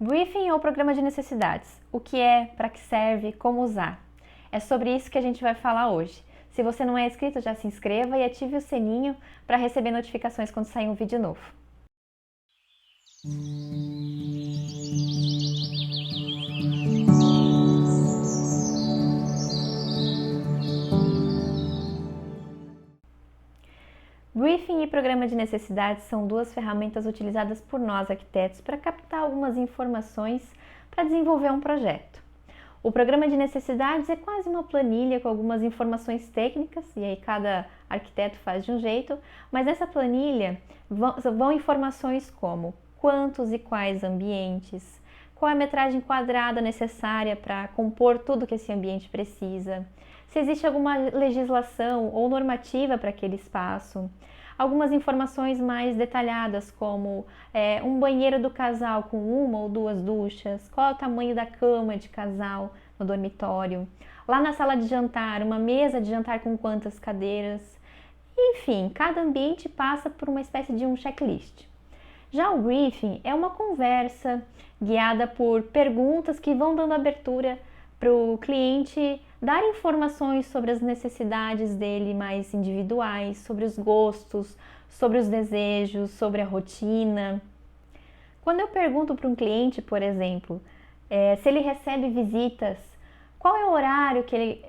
Briefing ou programa de necessidades. O que é, para que serve, como usar. É sobre isso que a gente vai falar hoje. Se você não é inscrito, já se inscreva e ative o sininho para receber notificações quando sair um vídeo novo. Briefing e programa de necessidades são duas ferramentas utilizadas por nós arquitetos para captar algumas informações para desenvolver um projeto. O programa de necessidades é quase uma planilha com algumas informações técnicas, e aí cada arquiteto faz de um jeito, mas nessa planilha vão informações como quantos e quais ambientes, qual é a metragem quadrada necessária para compor tudo que esse ambiente precisa, se existe alguma legislação ou normativa para aquele espaço, algumas informações mais detalhadas como um banheiro do casal com uma ou duas duchas, qual é o tamanho da cama de casal no dormitório, lá na sala de jantar, uma mesa de jantar com quantas cadeiras, enfim, cada ambiente passa por uma espécie de um checklist. Já o briefing é uma conversa guiada por perguntas que vão dando abertura para o cliente dar informações sobre as necessidades dele mais individuais, sobre os gostos, sobre os desejos, sobre a rotina. Quando eu pergunto para um cliente, por exemplo, se ele recebe visitas, qual é o horário que ele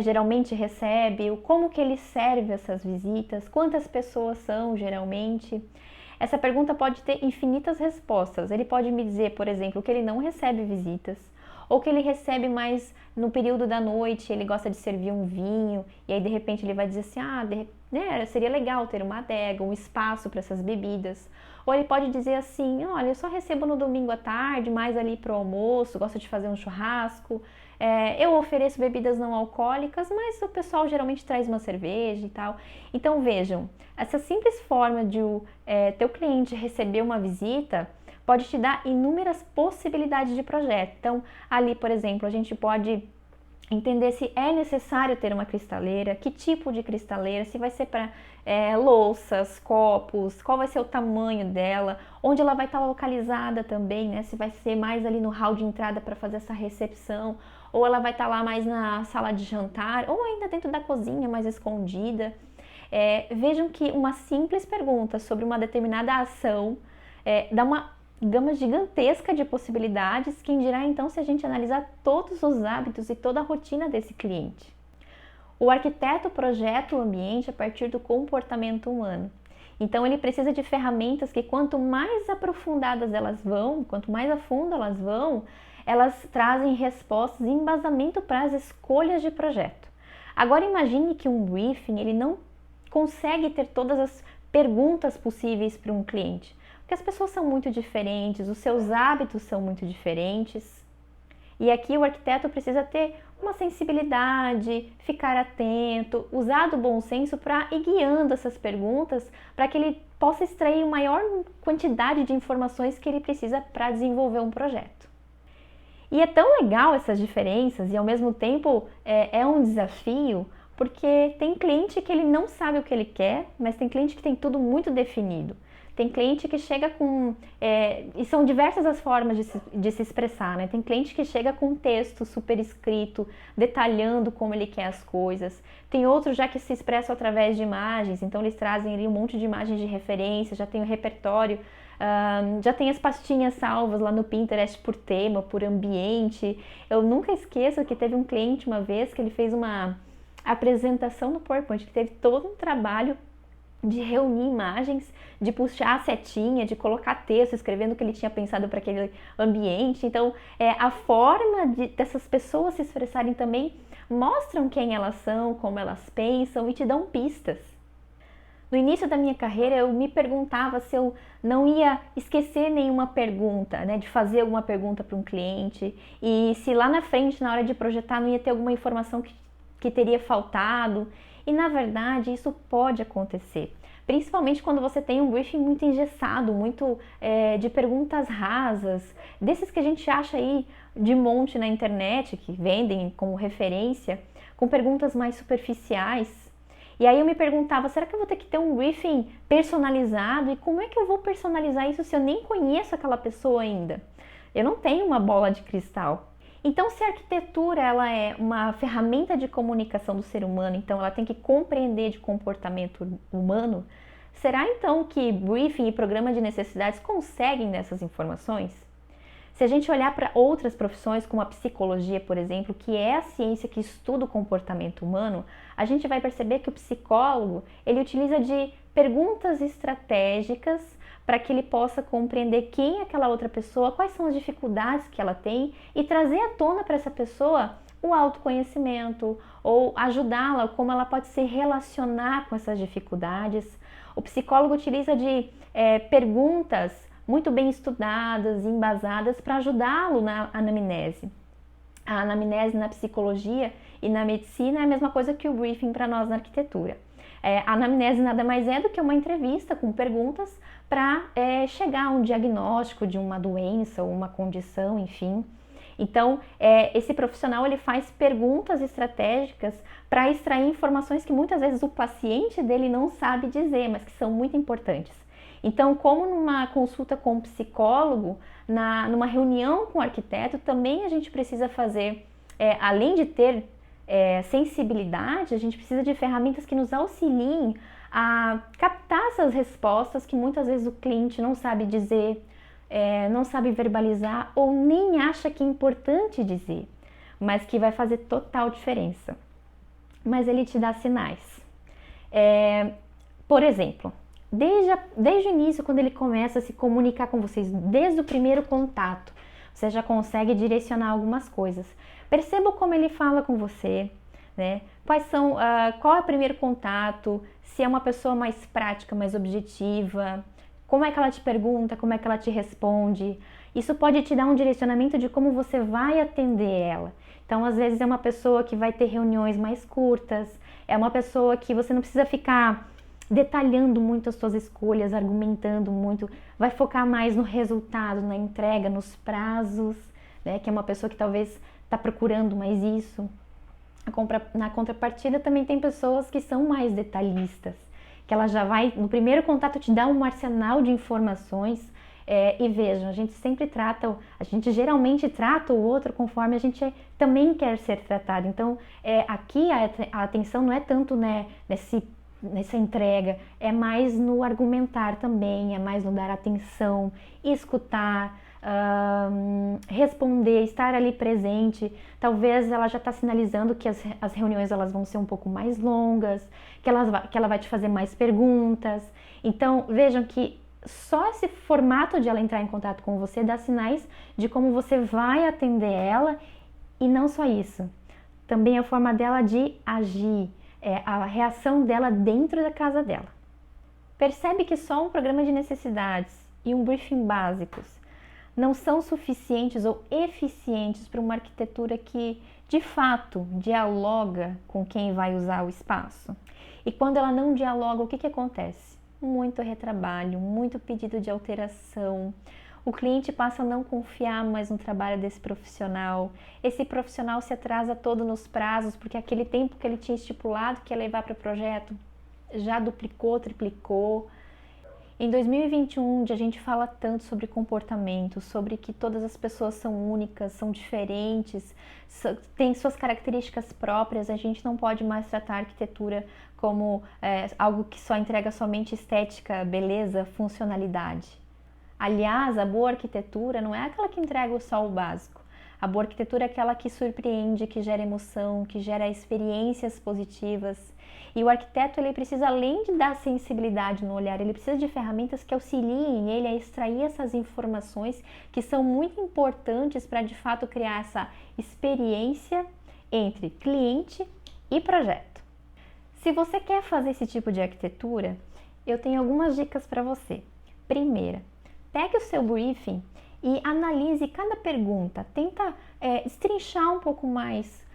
geralmente recebe, como que ele serve essas visitas, quantas pessoas são geralmente. Essa pergunta pode ter infinitas respostas. Ele pode me dizer, por exemplo, que ele não recebe visitas, ou que ele recebe mais no período da noite, ele gosta de servir um vinho, e aí de repente ele vai dizer assim, seria legal ter uma adega, um espaço para essas bebidas. Ou ele pode dizer assim, olha, eu só recebo no domingo à tarde, mais ali para o almoço, gosto de fazer um churrasco, eu ofereço bebidas não alcoólicas, mas o pessoal geralmente traz uma cerveja e tal. Então vejam, essa simples forma de teu cliente receber uma visita pode te dar inúmeras possibilidades de projeto. Então, ali, por exemplo, a gente pode entender se é necessário ter uma cristaleira, que tipo de cristaleira, se vai ser para louças, copos, qual vai ser o tamanho dela, onde ela vai estar localizada também, né? Se vai ser mais ali no hall de entrada para fazer essa recepção, ou ela vai estar lá mais na sala de jantar, ou ainda dentro da cozinha, mais escondida. Vejam que uma simples pergunta sobre uma determinada ação dá uma gama gigantesca de possibilidades, quem dirá então se a gente analisar todos os hábitos e toda a rotina desse cliente. O arquiteto projeta o ambiente a partir do comportamento humano. Então ele precisa de ferramentas que quanto mais aprofundadas elas vão, quanto mais a fundo elas vão, elas trazem respostas e embasamento para as escolhas de projeto. Agora imagine que um briefing ele não consegue ter todas as perguntas possíveis para um cliente. Porque as pessoas são muito diferentes, os seus hábitos são muito diferentes. E aqui o arquiteto precisa ter uma sensibilidade, ficar atento, usar do bom senso para ir guiando essas perguntas para que ele possa extrair a maior quantidade de informações que ele precisa para desenvolver um projeto. E é tão legal essas diferenças e ao mesmo tempo é um desafio, porque tem cliente que ele não sabe o que ele quer, mas tem cliente que tem tudo muito definido. Tem cliente que chega com... e são diversas as formas de se expressar, né? Tem cliente que chega com um texto super escrito, detalhando como ele quer as coisas. Tem outros já que se expressam através de imagens, então eles trazem ali um monte de imagens de referência, já tem o repertório, já tem as pastinhas salvas lá no Pinterest por tema, por ambiente. Eu nunca esqueço que teve um cliente uma vez que ele fez uma apresentação no PowerPoint, que teve todo um trabalho de reunir imagens, de puxar a setinha, de colocar texto, escrevendo o que ele tinha pensado para aquele ambiente. Então, a forma dessas pessoas se expressarem também mostram quem elas são, como elas pensam e te dão pistas. No início da minha carreira, eu me perguntava se eu não ia esquecer nenhuma pergunta, né, de fazer alguma pergunta para um cliente, e se lá na frente, na hora de projetar, não ia ter alguma informação que teria faltado. E na verdade isso pode acontecer, principalmente quando você tem um briefing muito engessado, muito de perguntas rasas, desses que a gente acha aí de monte na internet, que vendem como referência, com perguntas mais superficiais. E aí eu me perguntava, será que eu vou ter que ter um briefing personalizado? E como é que eu vou personalizar isso se eu nem conheço aquela pessoa ainda? Eu não tenho uma bola de cristal. Então, se a arquitetura ela é uma ferramenta de comunicação do ser humano, então ela tem que compreender de comportamento humano, será então que briefing e programa de necessidades conseguem dessas informações? Se a gente olhar para outras profissões, como a psicologia, por exemplo, que é a ciência que estuda o comportamento humano, a gente vai perceber que o psicólogo, ele utiliza de perguntas estratégicas para que ele possa compreender quem é aquela outra pessoa, quais são as dificuldades que ela tem e trazer à tona para essa pessoa o autoconhecimento ou ajudá-la, como ela pode se relacionar com essas dificuldades. O psicólogo utiliza de perguntas muito bem estudadas e embasadas para ajudá-lo na anamnese. A anamnese na psicologia e na medicina é a mesma coisa que o briefing para nós na arquitetura. A anamnese nada mais é do que uma entrevista com perguntas para chegar a um diagnóstico de uma doença ou uma condição, enfim. Então, esse profissional ele faz perguntas estratégicas para extrair informações que muitas vezes o paciente dele não sabe dizer, mas que são muito importantes. Então, como numa consulta com um psicólogo, numa reunião com o arquiteto, também a gente precisa fazer, além de ter sensibilidade, a gente precisa de ferramentas que nos auxiliem a captar essas respostas que muitas vezes o cliente não sabe dizer, não sabe verbalizar ou nem acha que é importante dizer, mas que vai fazer total diferença. Mas ele te dá sinais. Por exemplo, desde o início, quando ele começa a se comunicar com vocês, desde o primeiro contato, você já consegue direcionar algumas coisas. Perceba como ele fala com você, né? Qual é o primeiro contato, se é uma pessoa mais prática, mais objetiva, como é que ela te pergunta, como é que ela te responde. Isso pode te dar um direcionamento de como você vai atender ela. Então, às vezes é uma pessoa que vai ter reuniões mais curtas, é uma pessoa que você não precisa ficar detalhando muito as suas escolhas, argumentando muito, vai focar mais no resultado, na entrega, nos prazos, né? Que é uma pessoa que talvez está procurando mais isso. Na contrapartida também tem pessoas que são mais detalhistas, que ela já vai, no primeiro contato, te dá um arsenal de informações. E vejam, a gente geralmente trata o outro conforme a gente também quer ser tratado. Então, aqui a atenção não é tanto, né, nessa entrega, é mais no argumentar também, é mais no dar atenção, escutar, responder, estar ali presente. Talvez ela já está sinalizando que as reuniões elas vão ser um pouco mais longas, que ela vai te fazer mais perguntas. Então vejam que só esse formato de ela entrar em contato com você dá sinais de como você vai atender ela, e não só isso, também a forma dela de agir, a reação dela dentro da casa dela. Percebe que só um programa de necessidades e um briefing básicos não são suficientes ou eficientes para uma arquitetura que, de fato, dialoga com quem vai usar o espaço. E quando ela não dialoga, o que acontece? Muito retrabalho, muito pedido de alteração. O cliente passa a não confiar mais no trabalho desse profissional. Esse profissional se atrasa todo nos prazos, porque aquele tempo que ele tinha estipulado que ia levar para o projeto já duplicou, triplicou. Em 2021, onde a gente fala tanto sobre comportamento, sobre que todas as pessoas são únicas, são diferentes, têm suas características próprias, a gente não pode mais tratar a arquitetura como algo que só entrega somente estética, beleza, funcionalidade. Aliás, a boa arquitetura não é aquela que entrega só o básico. A boa arquitetura é aquela que surpreende, que gera emoção, que gera experiências positivas. E o arquiteto ele precisa, além de dar sensibilidade no olhar, ele precisa de ferramentas que auxiliem ele a extrair essas informações que são muito importantes para de fato criar essa experiência entre cliente e projeto. Se você quer fazer esse tipo de arquitetura, eu tenho algumas dicas para você. Primeira, pegue o seu briefing e analise cada pergunta, tenta destrinchar um pouco mais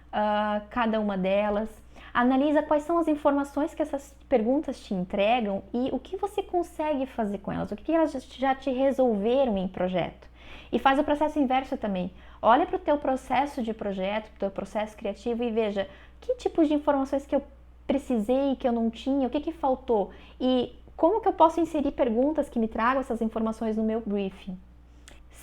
cada uma delas, analisa quais são as informações que essas perguntas te entregam e o que você consegue fazer com elas, o que elas já te resolveram em projeto. E faz o processo inverso também, olha para o teu processo de projeto, para o teu processo criativo e veja que tipos de informações que eu precisei, que eu não tinha, o que faltou e como que eu posso inserir perguntas que me tragam essas informações no meu briefing.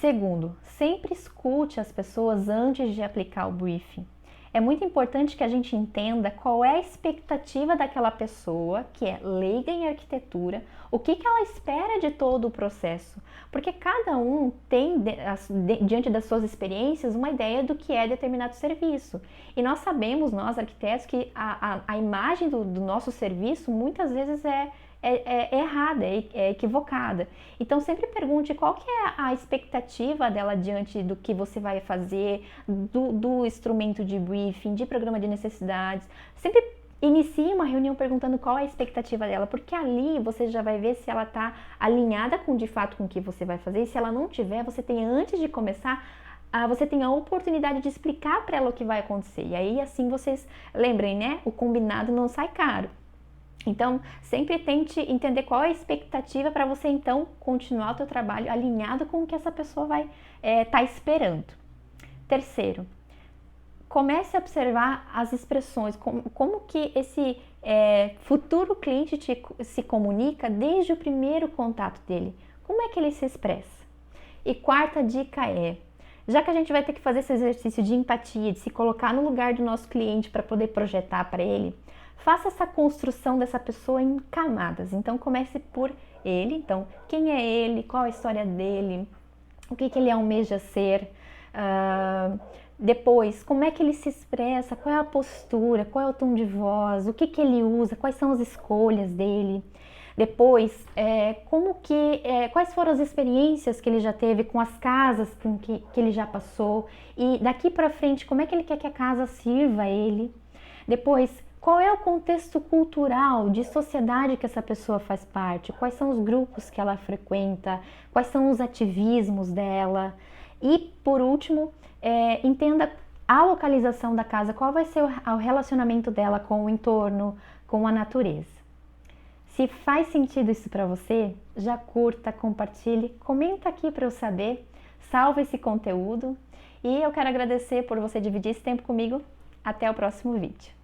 Segundo, sempre escute as pessoas antes de aplicar o briefing. É muito importante que a gente entenda qual é a expectativa daquela pessoa que é leiga em arquitetura, o que ela espera de todo o processo, porque cada um tem, diante das suas experiências, uma ideia do que é determinado serviço. E nós sabemos, nós arquitetos, que a imagem do nosso serviço muitas vezes é errada, é equivocada. Então sempre pergunte qual que é a expectativa dela diante do que você vai fazer, do instrumento de briefing, de programa de necessidades. Sempre inicie uma reunião perguntando qual é a expectativa dela, porque ali você já vai ver se ela está alinhada com de fato com o que você vai fazer, e se ela não tiver, você tem, antes de começar, você tem a oportunidade de explicar para ela o que vai acontecer. E aí assim vocês lembrem, né? O combinado não sai caro. Então, sempre tente entender qual é a expectativa para você, então, continuar o teu trabalho alinhado com o que essa pessoa vai estar esperando. Terceiro, comece a observar as expressões, como que esse futuro cliente se comunica desde o primeiro contato dele. Como é que ele se expressa? E quarta dica já que a gente vai ter que fazer esse exercício de empatia, de se colocar no lugar do nosso cliente para poder projetar para ele, faça essa construção dessa pessoa em camadas. Então comece por ele, então quem é ele, qual a história dele, o que ele almeja ser, depois como é que ele se expressa, qual é a postura, qual é o tom de voz, o que ele usa, quais são as escolhas dele. Depois, quais foram as experiências que ele já teve com as casas que ele já passou, e daqui para frente como é que ele quer que a casa sirva a ele. Depois, qual é o contexto cultural, de sociedade que essa pessoa faz parte? Quais são os grupos que ela frequenta? Quais são os ativismos dela? E, por último, entenda a localização da casa, qual vai ser o relacionamento dela com o entorno, com a natureza. Se faz sentido isso para você, já curta, compartilhe, comenta aqui para eu saber, salva esse conteúdo. E eu quero agradecer por você dividir esse tempo comigo. Até o próximo vídeo.